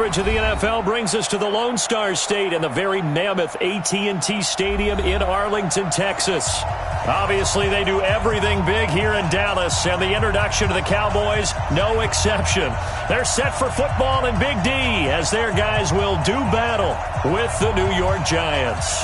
coverage of the NFL brings us to the Lone Star State and the very mammoth AT&T Stadium in Arlington, Texas. Obviously, they do everything big here in Dallas, and the introduction to the Cowboys, no exception. They're set for football in Big D as their guys will do battle with the New York Giants.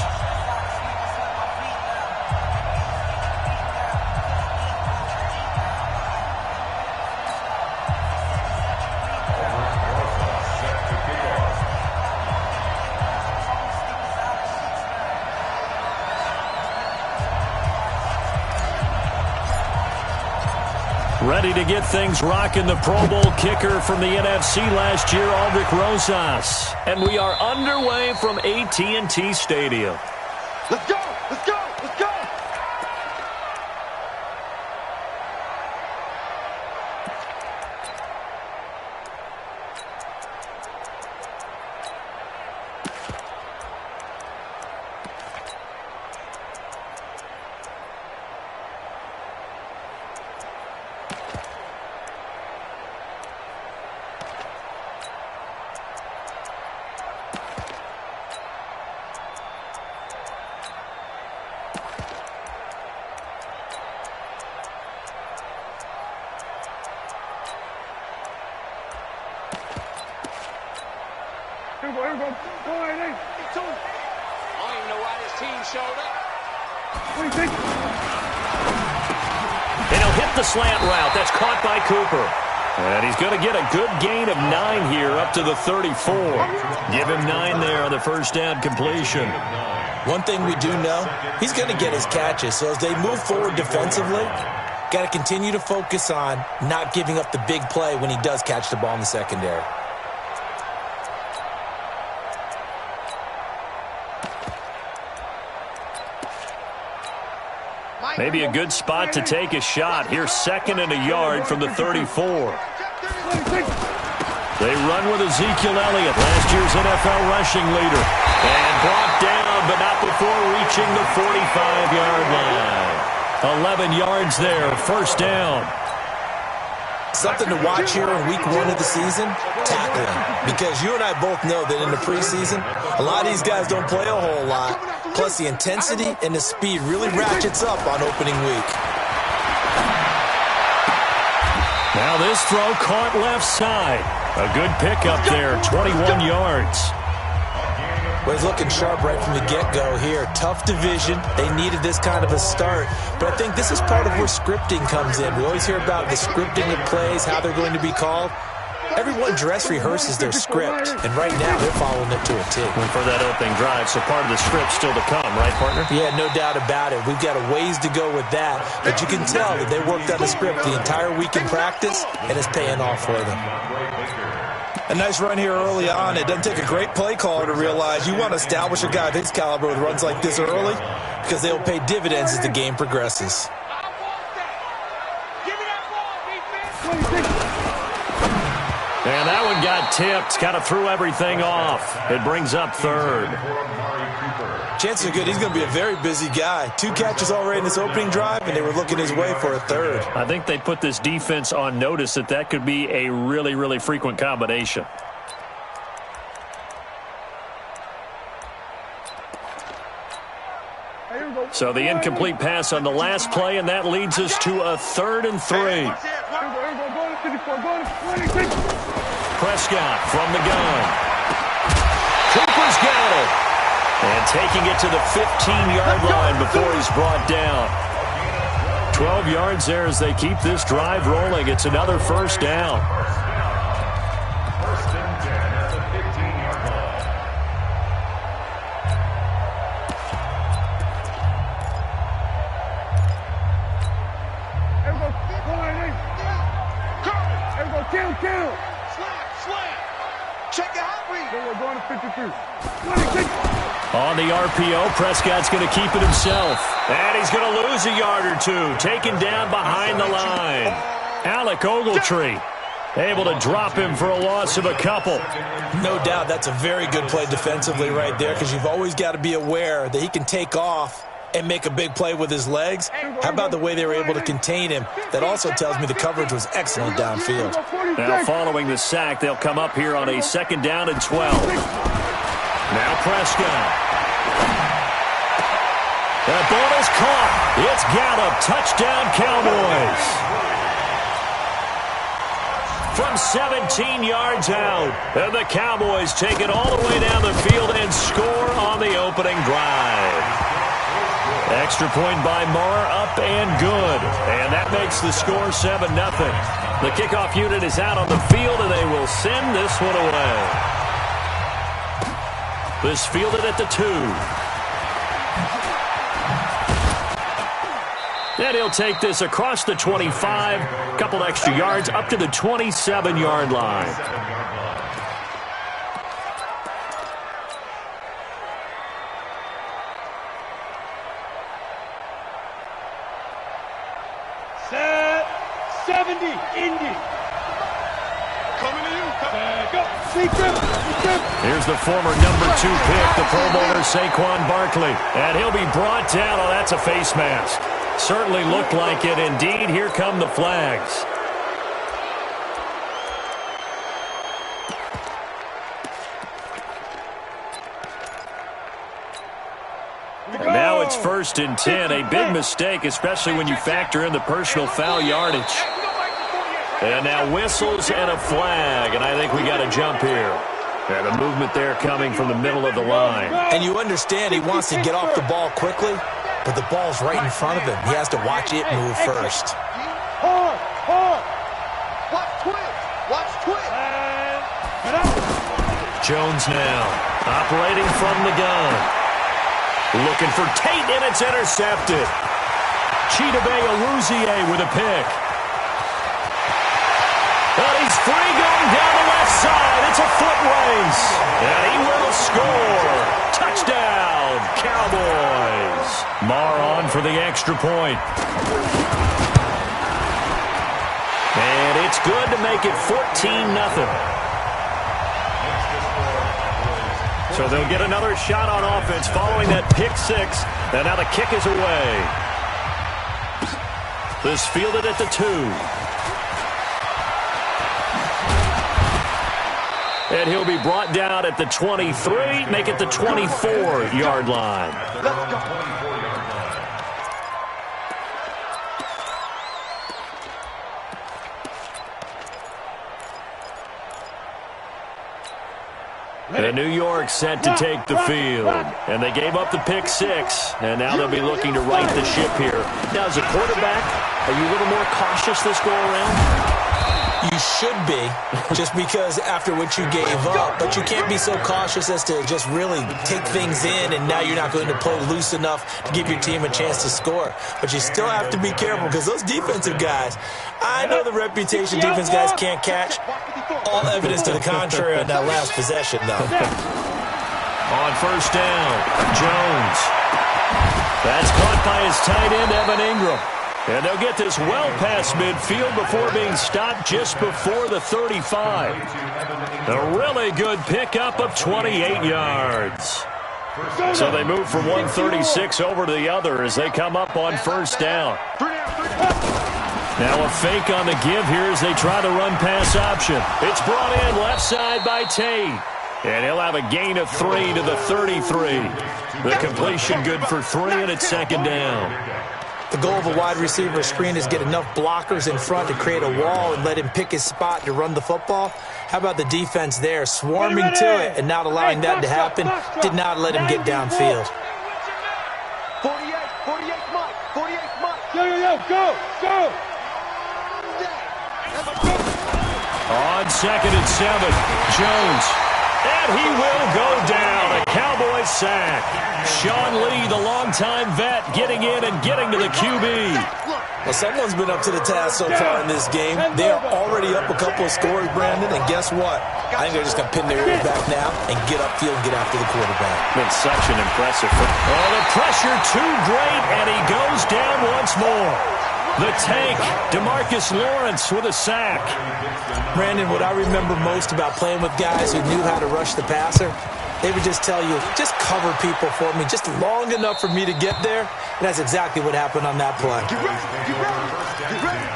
Ready to get things rocking, the Pro Bowl kicker from the NFC last year, Aldrich Rosas. And we are underway from AT&T Stadium. Let's go! Let's go! Let's go! Here we go. Go ahead, hey. I don't even know why this team showed up. What do you think? And he'll hit the slant route. That's caught by Cooper. And he's going to get a good gain of 9 here up to the 34. Give him 9 there on the first down completion. One thing we do know, he's going to get his catches. So as they move forward defensively, got to continue to focus on not giving up the big play when he does catch the ball in the secondary. Maybe a good spot to take a shot. Here's 2nd and a yard from the 34. They run with Ezekiel Elliott, last year's NFL rushing leader. And brought down, but not before reaching the 45-yard line. 11 yards there, first down. Something to watch here in week 1 of the season, tackling. Because you and I both know that in the preseason, a lot of these guys don't play a whole lot. Plus, the intensity and the speed really ratchets up on opening week. Now this throw caught left side. A good pickup there, 21 yards. Well, he's looking sharp right from the get-go here. Tough division. They needed this kind of a start. But I think this is part of where scripting comes in. We always hear about the scripting of plays, how they're going to be called. Everyone dress rehearses their script, and right now they're following it to a T. And for that opening drive, so part of the script still to come, right, partner? Yeah, no doubt about it. We've got a ways to go with that, but you can tell that they worked on the script the entire week in practice, and it's paying off for them. A nice run here early on. It doesn't take a great play caller to realize you want to establish a guy of his caliber with runs like this early because they'll pay dividends as the game progresses. And that one got tipped, kind of threw everything off. It brings up 3rd. Chances are good he's going to be a very busy guy. 2 catches already in this opening drive, and they were looking his way for a 3rd. I think they put this defense on notice that that could be a really, really frequent combination. So the incomplete pass on the last play, and that leads us to a 3rd and 3. Prescott from the gun. Cooper's got it. And taking it to the 15-yard line before he's brought down. 12 yards there as they keep this drive rolling. It's another first down. First and 10 at the 15-yard line. Kill. Slam. Check it out. We're going to 52. On the RPO, Prescott's going to keep it himself. And he's going to lose a yard or 2. Taken down behind the line. Alec Ogletree able to drop him for a loss of a couple. No doubt that's a very good play defensively right there because you've always got to be aware that he can take off and make a big play with his legs. How about the way they were able to contain him? That also tells me the coverage was excellent downfield. Now following the sack, they'll come up here on a 2nd down and 12. Now Prescott. That ball is caught. It's Gallup. Touchdown, Cowboys. From 17 yards out. And the Cowboys take it all the way down the field and score on the opening drive. Extra point by Marr, up and good. And that makes the score 7-0. The kickoff unit is out on the field, and they will send this one away. This fielded at the 2. And he'll take this across the 25, couple extra yards, up to the 27-yard line. Set 70, Indy. Coming to you. Go. Here's the former number 2 pick, the Pro Bowler Saquon Barkley. And he'll be brought down. Oh, that's a face mask. Certainly looked like it. Indeed, here come the flags. And now it's 1st and 10. A big mistake, especially when you factor in the personal foul yardage. And now whistles and a flag. And I think we got a jump here. And a movement there coming from the middle of the line. And you understand he wants to get off the ball quickly, but the ball's right in front of him. He has to watch it move first. Hard. Watch twist. Watch twist. Jones now operating from the gun. Looking for Tate, and it's intercepted. Chidobe Awuzie with a pick. But he's free going down the left side. It's a foot race. And he will score. Touchdown, Cowboys. Marr on for the extra point. And it's good to make it 14-0. So they'll get another shot on offense following that pick 6. And now the kick is away. This fielded at the 2. And he'll be brought down at the 23, make it the 24-yard line. And New York set to take the field. And they gave up the pick 6. And now they'll be looking to right the ship here. Now, as a quarterback, are you a little more cautious this go-around? You should be, just because after what you gave up, but you can't be so cautious as to just really take things in, and now you're not going to play loose enough to give your team a chance to score. But you still have to be careful, because those defensive guys, I know the reputation defense guys can't catch. All evidence to the contrary on that last possession, though. On 1st down, Jones. That's caught by his tight end, Evan Ingram. And they'll get this well past midfield before being stopped just before the 35. A really good pickup of 28 yards. So they move from 136 over to the other as they come up on 1st down. Now a fake on the give here as they try the run-pass option. It's brought in left side by Tate. And he'll have a gain of 3 to the 33. The completion good for 3, and it's 2nd down. The goal of a wide receiver screen is get enough blockers in front to create a wall and let him pick his spot to run the football. How about the defense there, swarming to it and not allowing that to happen? Did not let him get downfield. 48 Mike. Go. On 2nd and 7, Jones. And he will go down. A Cowboys sack. Sean Lee, the longtime vet, getting in and getting to the QB. Well, someone's been up to the task so far in this game. They are already up a couple of scores, Brandon, and guess what? I think they're just going to pin their ears back now and get upfield and get after the quarterback. Been such an impressive. Oh, the pressure too great, and he goes down once more. The tank, DeMarcus Lawrence with a sack. Brandon, what I remember most about playing with guys who knew how to rush the passer, they would just tell you, just cover people for me, just long enough for me to get there. And that's exactly what happened on that play. Get ready. Get ready. Get ready.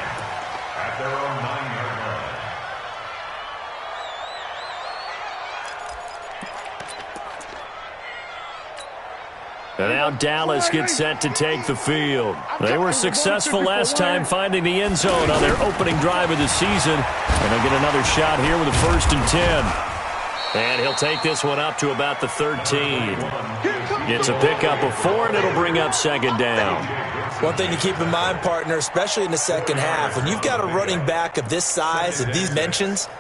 At their own 9-yard line. And now Dallas gets set to take the field. They were successful last time finding the end zone on their opening drive of the season. And they'll get another shot here with a 1st and 10. And he'll take this one up to about the 13. Gets a pickup of 4, and it'll bring up 2nd down. One thing to keep in mind, partner, especially in the second half, when you've got a running back of this size, of these dimensions,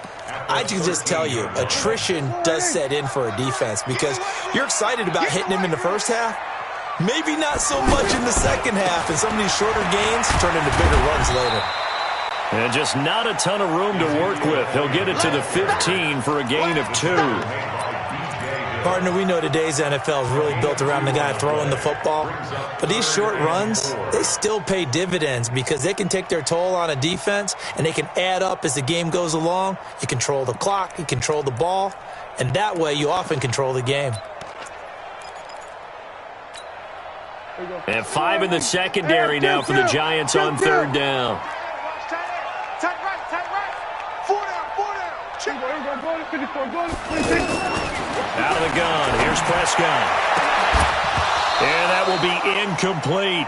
I can just tell you, attrition does set in for a defense because you're excited about hitting him in the first half. Maybe not so much in the second half, and some of these shorter gains turn into bigger runs later. And just not a ton of room to work with. He'll get it to the 15 for a gain of 2. Partner, we know today's NFL is really built around the guy throwing the football. But these short runs, they still pay dividends because they can take their toll on a defense, and they can add up as the game goes along. You control the clock, you control the ball, and that way you often control the game. And 5 in the secondary now for the Giants on 3rd down. Tight right. 4 down. Check. Out of the gun. Here's Prescott. And that will be incomplete.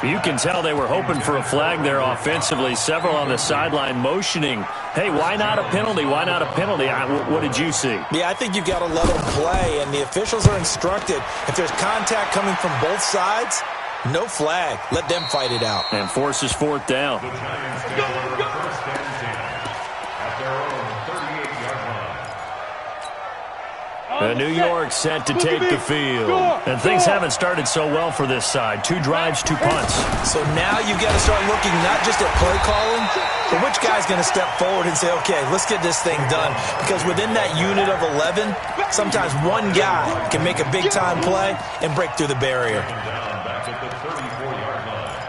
You can tell they were hoping for a flag there offensively. Several on the sideline motioning, hey, why not a penalty? Why not a penalty? What did you see? Yeah, I think you've got to let them play, and the officials are instructed. If there's contact coming from both sides, no flag. Let them fight it out. And forces 4th down. New York set to take the field. And things haven't started so well for this side. 2 drives, 2 punts. So now you've got to start looking not just at play calling, but which guy's going to step forward and say, okay, let's get this thing done. Because within that unit of 11, sometimes one guy can make a big-time play and break through the barrier. Back at the 34-yard line.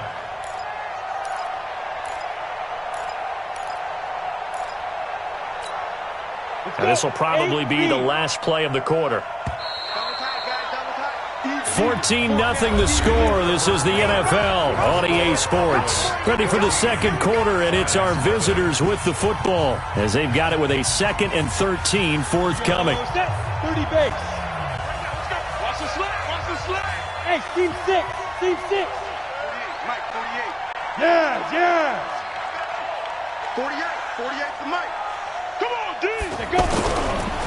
And this will probably be the last play of the quarter. 14-0 the score. This is the NFL on EA Sports. Ready for the second quarter, and it's our visitors with the football as they've got it with a 2nd and 13 forthcoming. 30 base. Watch the slide. Hey, team 6. Mike, 48. Yes. 48 for Mike. Come on, D. Go.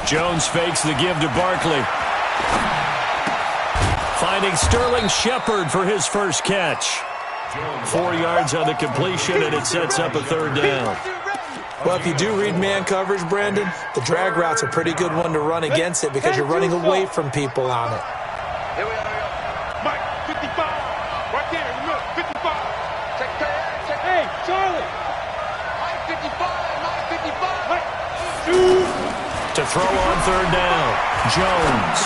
Jones fakes the give to Barkley. Finding Sterling Shepard for his first catch. 4 yards on the completion, and it sets up a 3rd down. Well, if you do read man coverage, Brandon, the drag route's a pretty good one to run against it because you're running away from people on it. Here we are. Mike, 55. Right there in the middle. 55. Check. Hey, Charlie. Mike, 55. Mike, 55. Mike. 2. To throw on 3rd down, Jones.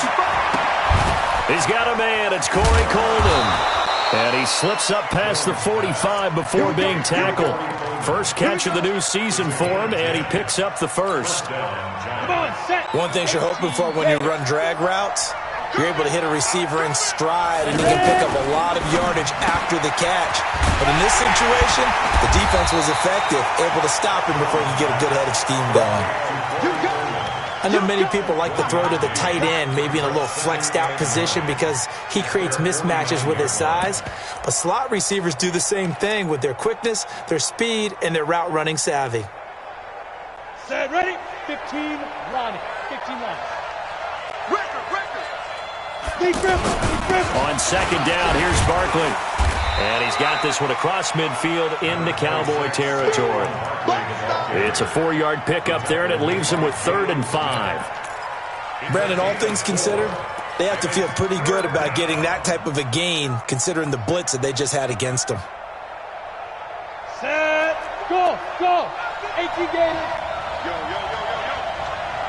He's got a man. It's Corey Coleman. And he slips up past the 45 before being tackled. First catch of the new season for him, and he picks up the 1st. Come on, set. One thing you're hoping for when you run drag routes, you're able to hit a receiver in stride, and he can pick up a lot of yardage after the catch. But in this situation, the defense was effective, able to stop him before he could get a good head of steam going. I know many people like to throw to the tight end, maybe in a little flexed out position because he creates mismatches with his size. But slot receivers do the same thing with their quickness, their speed, and their route running savvy. Set, ready? 15, Ronnie. 15 lines. Record. Deep grip. On 2nd down, here's Barkley. And he's got this one across midfield into Cowboy territory. It's a 4-yard pickup there, and it leaves him with 3rd and 5. Brandon, all things considered, they have to feel pretty good about getting that type of a gain considering the blitz that they just had against them. Set, go. 18 Gators.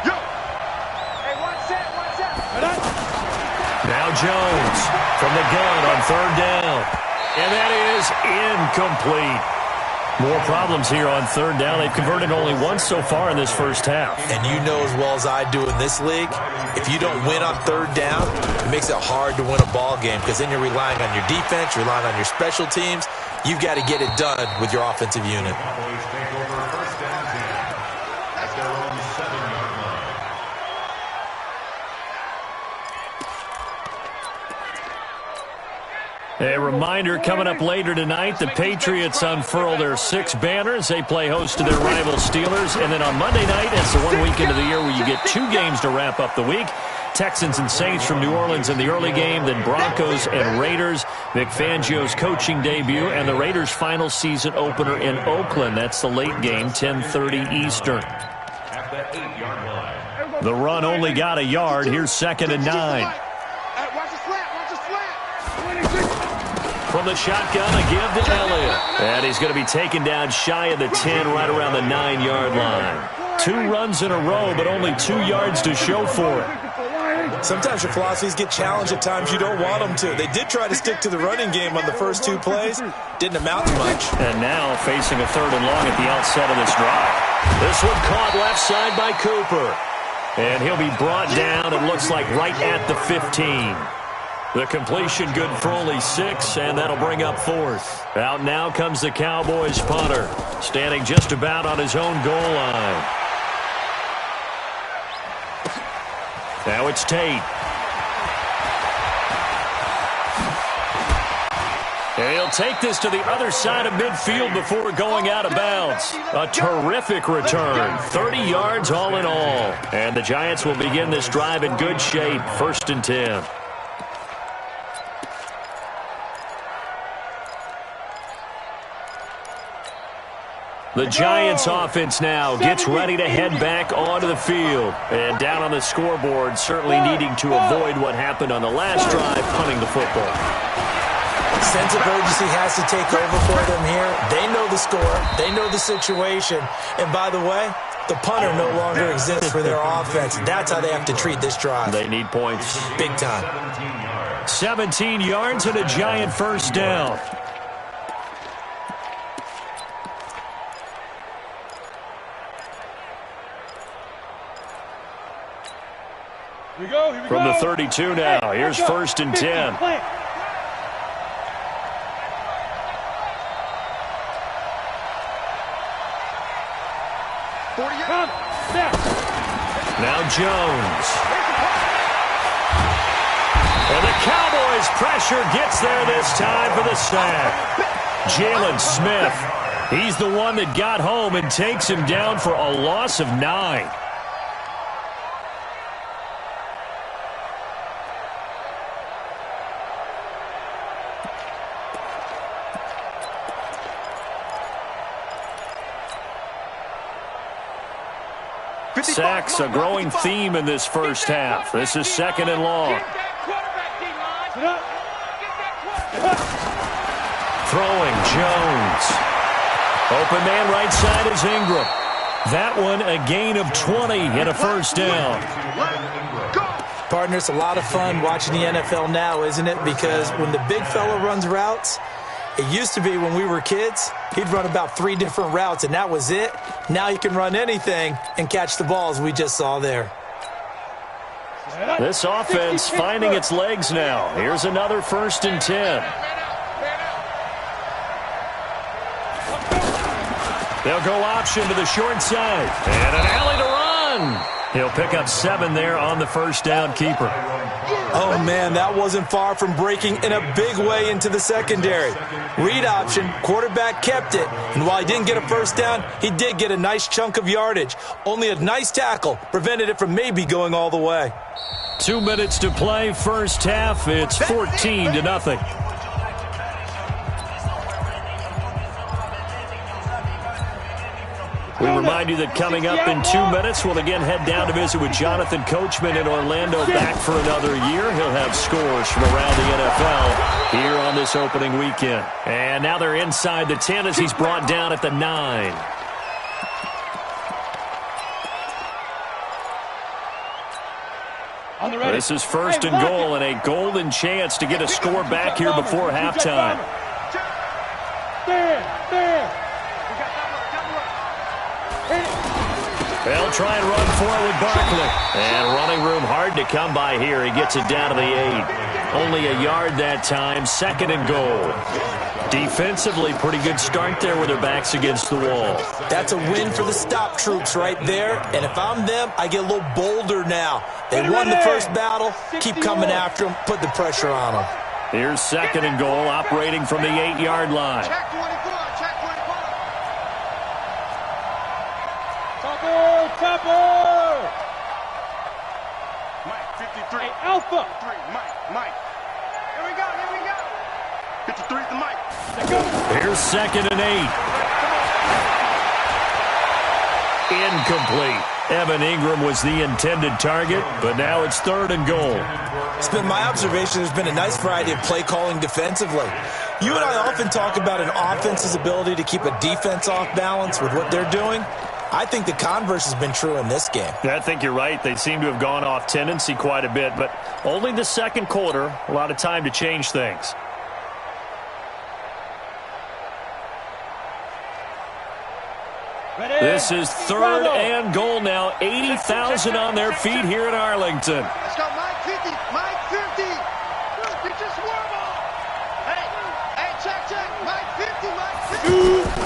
Yo. Hey, one set. Now Jones from the gun on 3rd down. And that is incomplete. More problems here on third down. They've converted only once so far in this first half. And you know as well as I do in this league, if you don't win on third down, it makes it hard to win a ball game because then you're relying on your defense, you're relying on your special teams. You've got to get it done with your offensive unit. Cowboys take over first down 10 at their own 7-yard line. A reminder, coming up later tonight, the Patriots unfurl their 6 banners. They play host to their rival Steelers. And then on Monday night, it's the one weekend of the year where you get 2 games to wrap up the week. Texans and Saints from New Orleans in the early game, then Broncos and Raiders. Vic Fangio's coaching debut, and the Raiders' final season opener in Oakland. That's the late game, 10:30 Eastern. At the 8-yard line. The run only got a yard. Here's 2nd and 9. Watch the slant. Watch the slant. From the shotgun, a give to Elliott. And he's going to be taken down shy of the 10, right around the 9-yard line. 2 runs in a row, but only 2 yards to show for it. Sometimes your philosophies get challenged at times you don't want them to. They did try to stick to the running game on the first 2 plays. Didn't amount to much. And now facing a 3rd and long at the outset of this drive. This one caught left side by Cooper. And he'll be brought down, it looks like, right at the 15. The completion good for only 6, and that'll bring up 4th. Out now comes the Cowboys punter, standing just about on his own goal line. Now it's Tate. And he'll take this to the other side of midfield before going out of bounds. A terrific return. 30 yards all in all. And the Giants will begin this drive in good shape. 1st and 10. The Giants offense now gets ready to head back onto the field. And down on the scoreboard, certainly needing to avoid what happened on the last drive, punting the football. Sense of urgency has to take over for them here. They know the score. They know the situation. And by the way, the punter no longer exists for their offense. That's how they have to treat this drive. They need points. Big time. 17 yards and a Giant first down. Here we go. From the 32 now, here's 1st and 10. Now Jones. And the Cowboys' pressure gets there this time for the sack. Jalen Smith, he's the one that got home and takes him down for a loss of 9. Sacks, a growing theme in this first half. This is 2nd and long. Throwing, Jones. Open man right side is Ingram. That one a gain of 20 and a first down. Partner, it's a lot of fun watching the NFL now, isn't it? Because when the big fella runs routes, it used to be when we were kids, he'd run about 3 different routes, and that was it. Now he can run anything and catch the balls we just saw there. This offense finding its legs now. Here's another 1st and 10. They'll go option to the short side. And an alley to run. He'll pick up 7 there on the first down keeper. Oh, man, that wasn't far from breaking in a big way into the secondary. Read option, quarterback kept it. And while he didn't get a first down, he did get a nice chunk of yardage. Only a nice tackle prevented it from maybe going all the way. 2 minutes to play, first half. It's 14-0. We remind you that coming up in 2 minutes, we'll again head down to visit with Jonathan Coachman in Orlando, back for another year. He'll have scores from around the NFL here on this opening weekend. And now they're inside the 10 as he's brought down at the 9. This is 1st and goal and a golden chance to get a score back here before halftime. They'll try and run for it with Barkley. And running room hard to come by here. He gets it down to the 8. Only a yard that time. 2nd and goal. Defensively, pretty good start there with their backs against the wall. That's a win for the stop troops right there. And if I'm them, I get a little bolder now. They won the first battle. Keep coming after them. Put the pressure on them. Here's 2nd and goal, operating from the 8-yard line. Check 24, check 24. Topper! Mike, 53. Hey, Alpha! 3, Mike. Here we go. 53 is the Mike. Here's 2nd and 8. Incomplete. Evan Ingram was the intended target, but now it's 3rd and goal. It's been my observation there's been a nice variety of play calling defensively. You and I often talk about an offense's ability to keep a defense off balance with what they're doing. I think the converse has been true in this game. I think you're right. They seem to have gone off tendency quite a bit, but only the 2nd quarter, a lot of time to change things. This is 3rd and goal now. 80,000 on their feet here in Arlington. Let's go, Mike 50. Mike 50. Get your swarm on. Hey, check. Mike 50, Mike 50.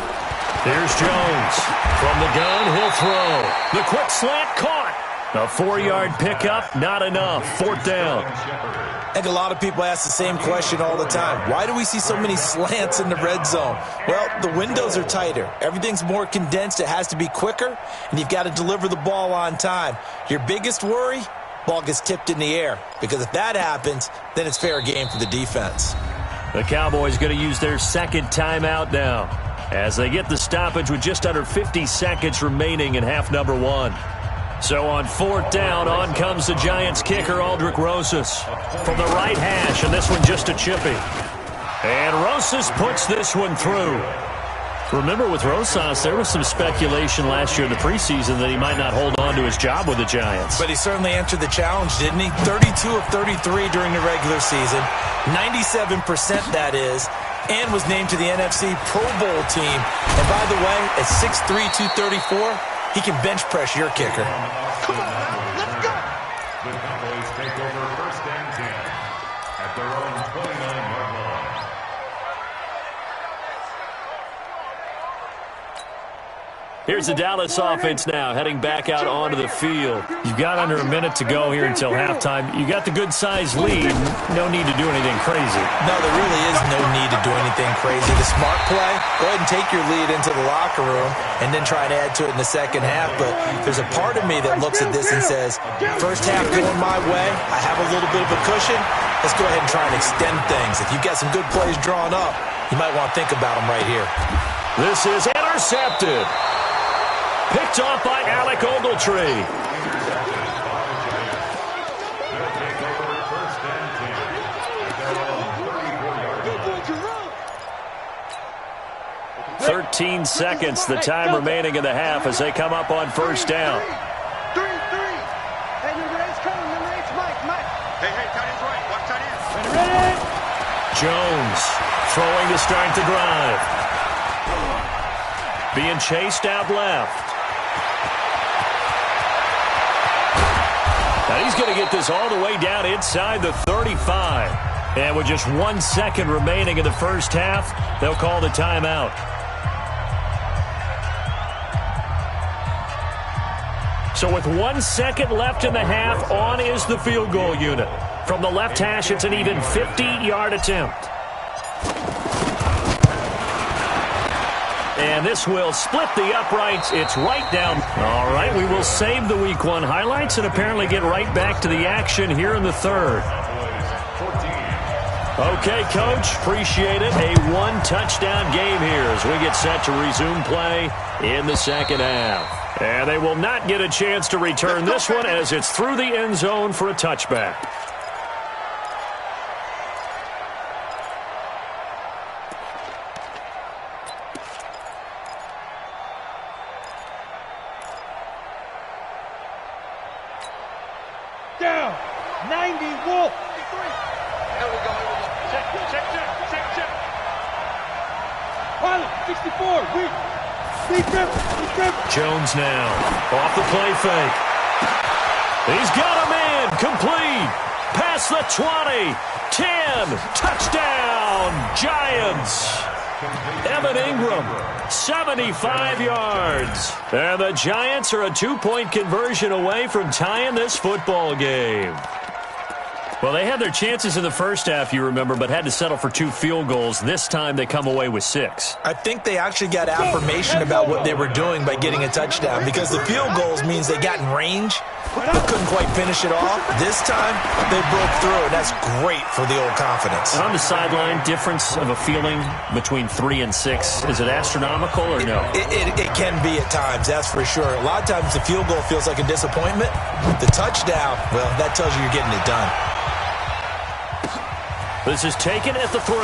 There's Jones. From the gun, he'll throw. The quick slant caught. A 4-yard pickup, not enough. 4th down. I think a lot of people ask the same question all the time. Why do we see so many slants in the red zone? Well, the windows are tighter. Everything's more condensed. It has to be quicker, and you've got to deliver the ball on time. Your biggest worry? Ball gets tipped in the air. Because if that happens, then it's fair game for the defense. The Cowboys going to use their 2nd timeout now as they get the stoppage with just under 50 seconds remaining in half number 1. So on 4th down, on comes the Giants kicker, Aldrick Rosas. From the right hash, and this one just a chippy. And Rosas puts this one through. Remember, with Rosas, there was some speculation last year in the preseason that he might not hold on to his job with the Giants. But he certainly answered the challenge, didn't he? 32 of 33 during the regular season, 97% that is, and was named to the NFC Pro Bowl team. And by the way, at 6'3", 234, he can bench press your kicker. Come on, let's go. The Cowboys take over 1st and 10 at their own 29-yard line. Here's the Dallas offense now, heading back out onto the field. You've got under a minute to go here until halftime. You got the good-sized lead. No need to do anything crazy. No, there really is no need to do anything crazy. The smart play, go ahead and take your lead into the locker room and then try and add to it in the 2nd half. But there's a part of me that looks at this and says, first half going my way, I have a little bit of a cushion. Let's go ahead and try and extend things. If you've got some good plays drawn up, you might want to think about them right here. This is intercepted. Picked off by Alec Ogletree. They'll take over 1st and 10 at their own 34-yard line. 13 seconds, the time remaining in the half as they come up on 1st down. 3. Hey, number 8's coming. Number 8's Mike. Hey, tight end's right. Watch tight end. Ready? Jones throwing to start the drive. Being chased out left. Now he's going to get this all the way down inside the 35. And with just 1 second remaining in the first half, they'll call the timeout. So with 1 second left in the half, on is the field goal unit. From the left hash, it's an even 50-yard attempt. And this will split the uprights. It's right down. All right, we will save the Week 1 highlights and apparently get right back to the action here in the 3rd. Okay, Coach, appreciate it. A 1-touchdown game here as we get set to resume play in the 2nd half. And they will not get a chance to return this one as it's through the end zone for a touchback. Down. 90, Wolf. Here we go. Check. Pilot, 64, weak. Jones now. Off the play fake. He's got him in. Complete. Past the 20. 10. Touchdown. Giants. Evan Ingram, 75 yards. And the Giants are a 2-point conversion away from tying this football game. Well, they had their chances in the first half, you remember, but had to settle for 2 field goals. This time they come away with 6. I think they actually got affirmation about what they were doing by getting a touchdown, because the field goals means they got in range but couldn't quite finish it off. This time they broke through, and that's great for the old confidence. And on the sideline, difference of a feeling between 3 and 6, is it astronomical or no? It can be at times, that's for sure. A lot of times the field goal feels like a disappointment. The touchdown, well, that tells you you're getting it done. This is taken at the 3.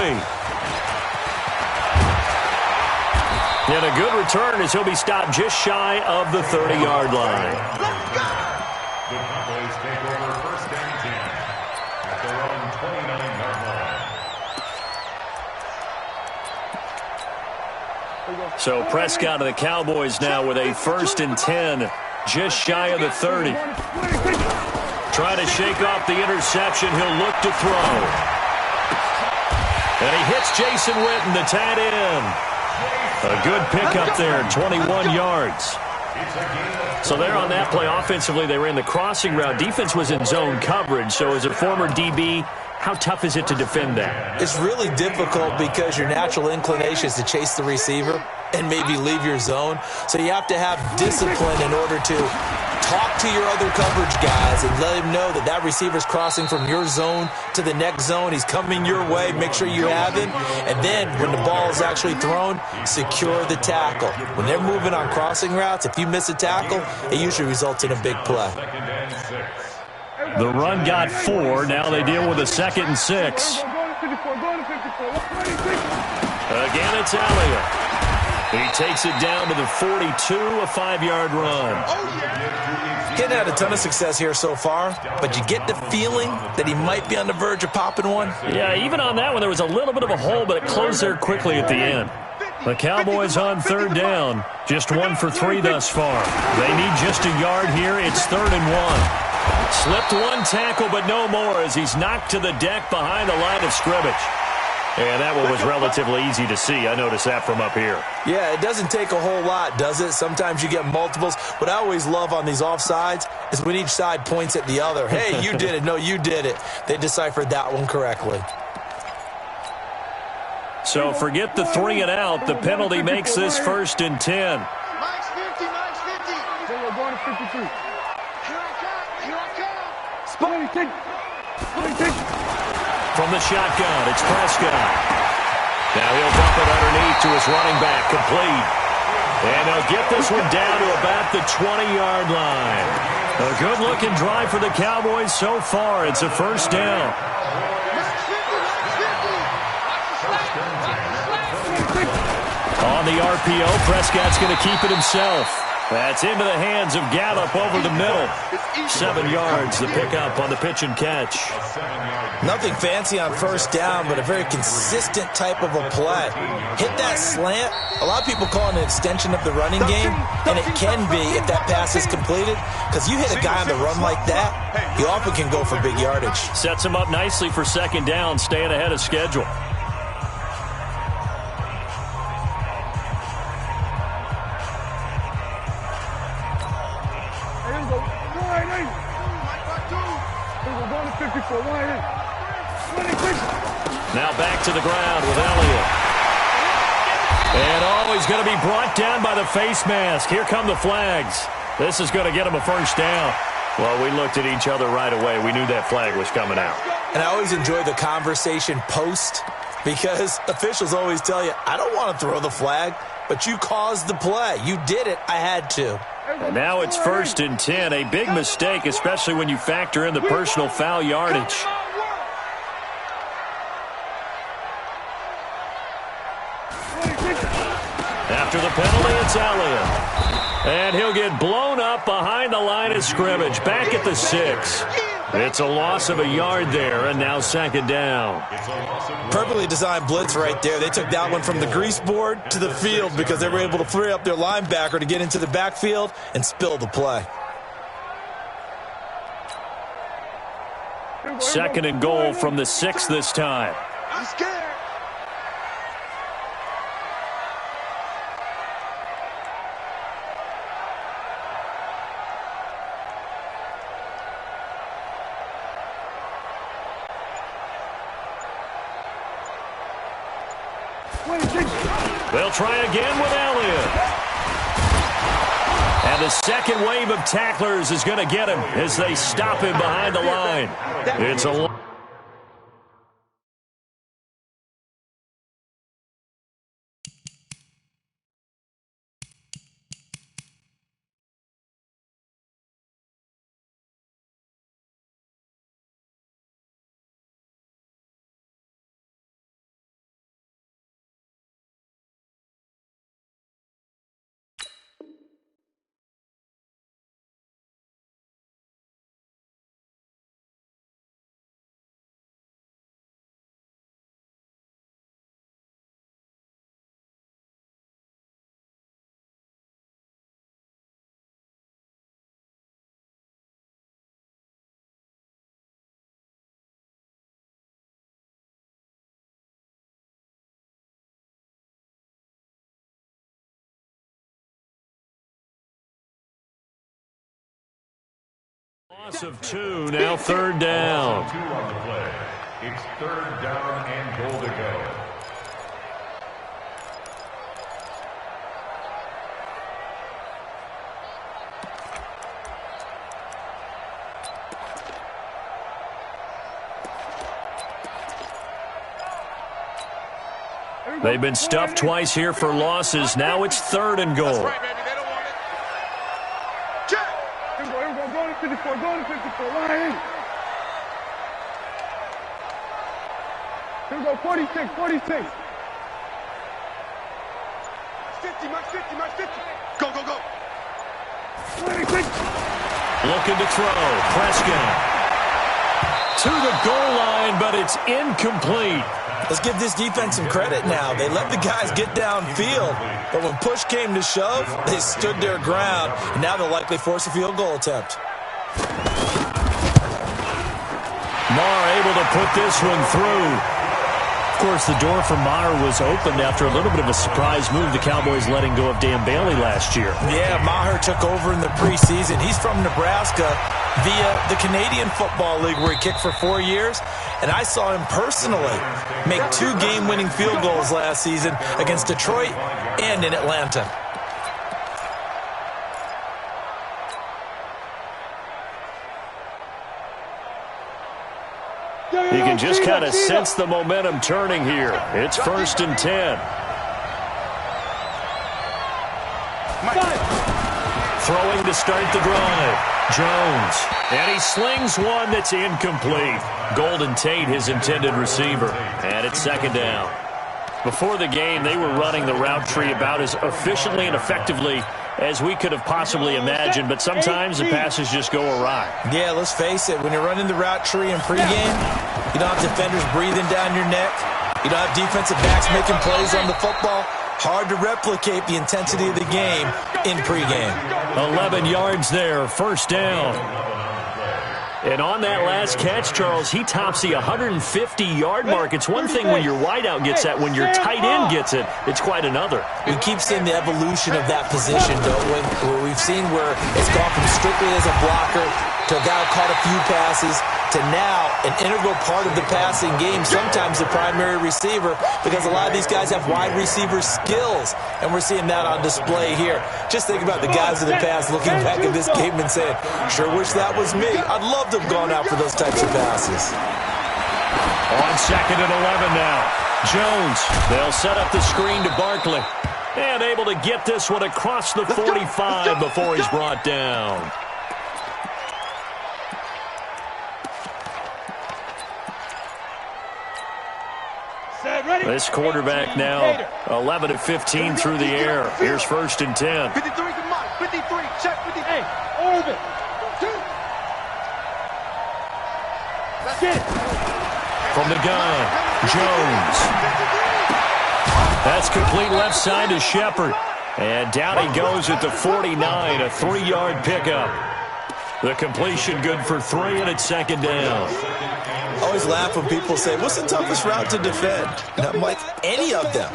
And a good return as he'll be stopped just shy of the 30-yard line. The Cowboys take over first and 10 at their own 29-yard line. So Prescott of the Cowboys now with a first and 10, just shy of the 30. Trying to shake off the interception. He'll look to throw. And he hits Jason Witten, the tight end. A good pickup there, 21 yards. So there on that play, offensively, they ran the crossing route. Defense was in zone coverage. So as a former DB, how tough is it to defend that? It's really difficult because your natural inclination is to chase the receiver and maybe leave your zone. So you have to have discipline in order to talk to your other coverage guys and let him know that that receiver's crossing from your zone to the next zone. He's coming your way. Make sure you have him. And then when the ball is actually thrown, secure the tackle. When they're moving on crossing routes, if you miss a tackle, it usually results in a big play. The run got 4. Now they deal with a 2nd and 6. Again, it's Elliott. He takes it down to the 42, a 5-yard run. Getting had a ton of success here so far, but you get the feeling that he might be on the verge of popping one. Yeah, even on that one, there was a little bit of a hole, but it closed there quickly at the end. The Cowboys on 3rd down, just 1 for 3 thus far. They need just a yard here. It's 3rd and 1. Slipped 1 tackle, but no more as he's knocked to the deck behind the line of scrimmage. And that one was relatively easy to see. I noticed that from up here. Yeah, it doesn't take a whole lot, does it? Sometimes you get multiples. What I always love on these offsides is when each side points at the other. Hey, you did it. No, you did it. They deciphered that one correctly. So forget the 3 and out. The penalty makes this 1st and 10. Mike's 50, Mike's 50. We're going to 52. Here I come. From the shotgun, it's Prescott. Now he'll dump it underneath to his running back, complete. And they'll get this one down to about the 20-yard line. A good-looking drive for the Cowboys so far. It's a 1st down. On the RPO, Prescott's going to keep it himself. That's into the hands of Gallup over the middle. 7 yards, the pickup on the pitch and catch. Nothing fancy on 1st down, but a very consistent type of a play. Hit that slant. A lot of people call it an extension of the running game, and it can be if that pass is completed, because you hit a guy on the run like that, you often can go for big yardage. Sets him up nicely for 2nd down, staying ahead of schedule. Now back to the ground with Elliott. And he's going to be brought down by the face mask. Here come the flags. This is going to get him a 1st down. Well, we looked at each other right away. We knew that flag was coming out. And I always enjoy the conversation post, because officials always tell you, I don't want to throw the flag, but you caused the play. You did it. I had to. And now it's 1st and 10. A big mistake, especially when you factor in the personal foul yardage. After the penalty, it's Elliott. And he'll get blown up behind the line of scrimmage. Back at the 6. It's a loss of a yard there, and now second down. Perfectly designed blitz right there. They took that one from the grease board to the field because they were able to free up their linebacker to get into the backfield and spill the play. Second and goal from the 6 this time. I'm scared. They'll try again with Elliott. And the second wave of tacklers is going to get him as they stop him behind the line. It's a loss of 2, now third down. 2 on the play. It's third down and goal to go. They've been stuffed twice here for losses. Now it's third and goal. That's right, baby. They don't want it. Check. Here we go. Go to 54. Go to 54. Line. Here we go. 46. 46. 50, my 50, my 50. Go, go, go. 26. Looking to throw. Prescott to the goal line, but it's incomplete. Let's give this defense some credit now. They let the guys get downfield, but when push came to shove, they stood their ground, and now they'll likely force a field goal attempt. Maher able to put this one through. Of course, the door for Maher was opened after a little bit of a surprise move. The Cowboys letting go of Dan Bailey last year. Yeah, Maher took over in the preseason. He's from Nebraska via the Canadian Football League, where he kicked for 4 years. And I saw him personally make 2 game-winning field goals last season against Detroit and in Atlanta. You can just kind of sense the momentum turning here. It's first and 10. Throwing to start the drive. Jones. And he slings one that's incomplete. Golden Tate, his intended receiver. And it's second down. Before the game, they were running the route tree about as efficiently and effectively as we could have possibly imagined, but sometimes the passes just go awry. Yeah, let's face it. When you're running the route tree in pregame, you don't have defenders breathing down your neck. You don't have defensive backs making plays on the football. Hard to replicate the intensity of the game in pregame. 11 yards there, first down. And on that last catch, Charles, he tops the 150-yard mark. It's one thing when your wideout gets that. When your tight end gets it, it's quite another. We keep seeing the evolution of that position, don't we? Where we've seen where it's gone from strictly as a blocker to a guy who caught a few passes to now an integral part of the passing game, sometimes the primary receiver, because a lot of these guys have wide receiver skills, and we're seeing that on display here. Just think about the guys in the past looking back at this game and saying, sure wish that was me. I'd love to have gone out for those types of passes. On second and 11 now. Jones, they'll set up the screen to Barkley. And able to get this one across the 45 before he's brought down. This quarterback now 11 of 15 through the air. Here's first and 10. 53 to Mike. 53. Check 53. Hey, orbit. From the gun, Jones. That's complete left side to Shepard. And down he goes at the 49, a 3-yard pickup. The completion good for 3, and it's second down. I always laugh when people say, what's the toughest route to defend? And I'm like, any of them.